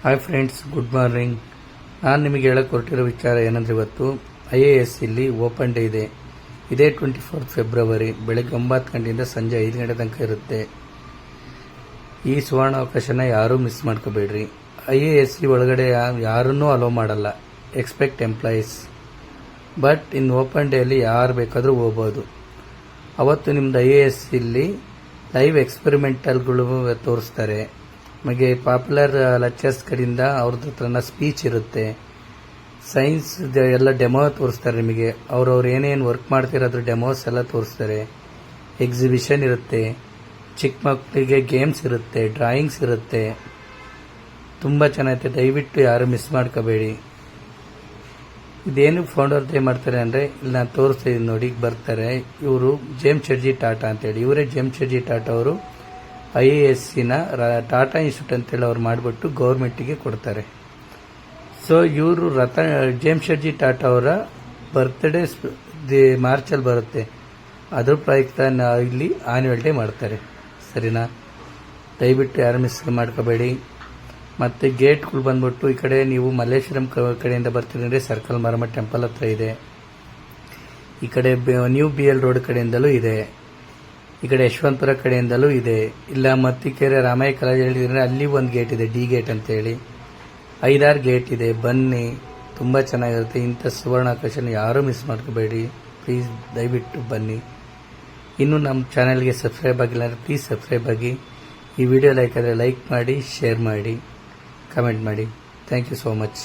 Hi friends, good morning. ನಾನು ನಿಮಗೆ ಹೇಳಕ್ಕೆ ಹೊರಟಿರೋ ವಿಚಾರ ಏನಂದರೆ, ಇವತ್ತು IAS ಇಲ್ಲಿ ಓಪನ್ ಡೇ ಇದೆ. ಇದೇ 24 ಫೆಬ್ರವರಿ ಬೆಳಗ್ಗೆ 9 ಗಂಟೆಯಿಂದ ಸಂಜೆ 5 ಗಂಟೆ ತನಕ ಇರುತ್ತೆ. ಈ ಸುವರ್ಣಾವಕಾಶನ ಯಾರೂ ಮಿಸ್ ಮಾಡ್ಕೋಬೇಡ್ರಿ. IAS ಒಳಗಡೆ ಯಾರನ್ನೂ ಅಲೋ ಮಾಡಲ್ಲ, expect employees. But in open ಡೇಯಲ್ಲಿ ಯಾರು ಬೇಕಾದರೂ ಹೋಗ್ಬೋದು. ಅವತ್ತು ನಿಮ್ದು IAS ಇಲ್ಲಿ ಲೈವ್ ಎಕ್ಸ್ಪೆರಿಮೆಂಟಲ್ಗಳು ತೋರಿಸ್ತಾರೆ. ನಮಗೆ ಪಾಪ್ಯುಲರ್ ಲೆಕ್ಚರ್ಸ್ ಕಡೆಯಿಂದ ಅವ್ರದ್ದು ಹತ್ರನ ಸ್ಪೀಚ್ ಇರುತ್ತೆ. ಸೈನ್ಸ್ ಎಲ್ಲ ಡೆಮೋ ತೋರಿಸ್ತಾರೆ. ನಿಮಗೆ ಅವ್ರವ್ರು ಏನೇನು ವರ್ಕ್ ಮಾಡ್ತಿರೋದ್ರ ಡೆಮೋಸ್ ಎಲ್ಲ ತೋರಿಸ್ತಾರೆ. ಎಕ್ಸಿಬಿಷನ್ ಇರುತ್ತೆ, ಚಿಕ್ಕ ಮಕ್ಕಳಿಗೆ ಗೇಮ್ಸ್ ಇರುತ್ತೆ, ಡ್ರಾಯಿಂಗ್ಸ್ ಇರುತ್ತೆ. ತುಂಬ ಚೆನ್ನಾಗಿದೆ. ದಯವಿಟ್ಟು ಯಾರು ಮಿಸ್ ಮಾಡ್ಕೋಬೇಡಿ. ಇದೇನು ಫೌಂಡರ್ ಡೇ ಮಾಡ್ತಾರೆ ಅಂದರೆ, ಇಲ್ಲಿ ನಾನು ತೋರಿಸ್ತಾ ಇದ್ದೀನಿ ನೋಡಿ, ಬರ್ತಾರೆ ಇವರು ಜೇಮ್ಸ್ ಟಾಟಾ ಅಂತೇಳಿ. ಇವರೇ ಜೇಮ್ಸ್ ಟಾಟಾ ಅವರು IASನ ಟಾಟಾ ಇನ್ಸ್ಟಿಟ್ಯೂಟ್ ಅಂತೇಳಿ ಅವ್ರು ಮಾಡಿಬಿಟ್ಟು ಗೌರ್ಮೆಂಟಿಗೆ ಕೊಡ್ತಾರೆ. ಸೊ ಇವರು ಜೇಮ್ಸ್ ಟಾಟಾ ಅವರ ಬರ್ತ್ಡೇ ಮಾರ್ಚಲ್ಲಿ ಬರುತ್ತೆ. ಅದ್ರ ಪ್ರಯುಕ್ತ ಇಲ್ಲಿ ಆನ್ಯುವಲ್ ಡೇ ಮಾಡ್ತಾರೆ. ಸರಿನಾ? ದಯವಿಟ್ಟು ಯಾರು ಮಿಸ್ ಮಾಡ್ಕೋಬೇಡಿ. ಮತ್ತು ಗೇಟ್ಗಳು ಬಂದ್ಬಿಟ್ಟು ಈ ಕಡೆ ನೀವು ಮಲ್ಲೇಶ್ವರಂ ಕಡೆಯಿಂದ ಬರ್ತೀರಂದರೆ ಸರ್ಕಲ್ ಮಾರಮ್ಮ ಟೆಂಪಲ್ ಹತ್ರ ಇದೆ. ಈ ಕಡೆ ನ್ಯೂ BL ರೋಡ್ ಕಡೆಯಿಂದಲೂ ಇದೆ. ಈ ಕಡೆ ಯಶವಂತಪುರ ಕಡೆಯಿಂದಲೂ ಇದೆ. ಇಲ್ಲ ಮತ್ತಿಕೆರೆ ರಾಮಯ್ಯ ಕಾಲೇಜ್ ಹೇಳಿದ್ರೆ ಅಲ್ಲಿ ಒಂದು ಗೇಟ್ ಇದೆ, D ಗೇಟ್ ಅಂತೇಳಿ. 5-6 ಗೇಟ್ ಇದೆ. ಬನ್ನಿ, ತುಂಬ ಚೆನ್ನಾಗಿರುತ್ತೆ. ಇಂಥ ಸುವರ್ಣಾವಕಾಶನ ಯಾರೂ ಮಿಸ್ ಮಾಡ್ಕೋಬೇಡಿ. ಪ್ಲೀಸ್ ದಯವಿಟ್ಟು ಬನ್ನಿ. ಇನ್ನೂ ನಮ್ಮ ಚಾನಲ್ಗೆ ಸಬ್ಸ್ಕ್ರೈಬ್ ಆಗಿಲ್ಲ ಅಂದರೆ ಪ್ಲೀಸ್ ಸಬ್ಸ್ಕ್ರೈಬ್ ಆಗಿ. ಈ ವಿಡಿಯೋ ಲೈಕ್ ಆದರೆ ಲೈಕ್ ಮಾಡಿ, ಶೇರ್ ಮಾಡಿ, ಕಮೆಂಟ್ ಮಾಡಿ. Thank you so much.